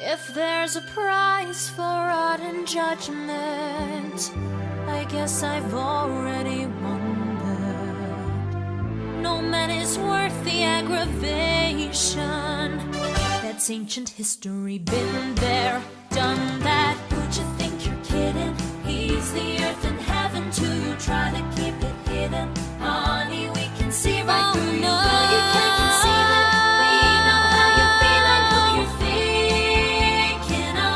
If there's a price for art and judgment, I guess I've already won that. No man is worth the aggravation. That's ancient history, been there, done that. Would you think you're kidding? He's the earth and heaven till you try to keep it hidden. Honey, we can see right through you, girl, you can't conceal it. We know how you feel and who you're thinking of.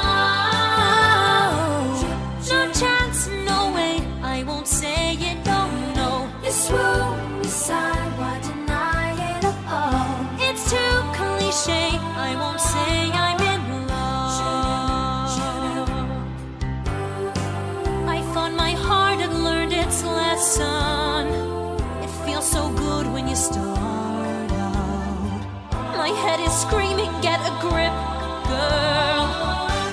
No chance, no way, I won't say it, no, no. You swoon, you sigh, why deny it all? It's too cliche, I won't say I'm in love. I thought my heart had learned its lesson. It feels so good when you start out. My head is screaming, get a grip, girl.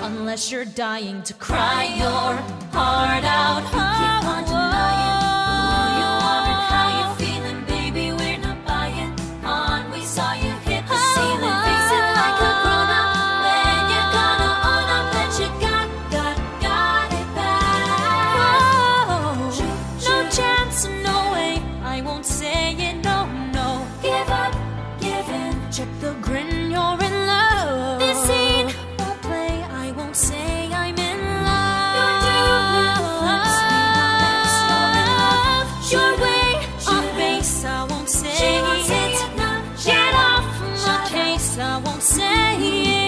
Unless you're dying to cry your heart out. You keep on denying who you are and how you're feeling, baby, we're not buying on. We saw you hit the ceiling, face it like a grown-up. When you're gonna own up that you got it back. No chance, no way, I won't say it, no, no. Give up, give in, check the grin, you're in love. This scene won't play, I won't say I'm in love. You're doomed with flips, you're way off base, I won't say it. Get off my case, I won't say it.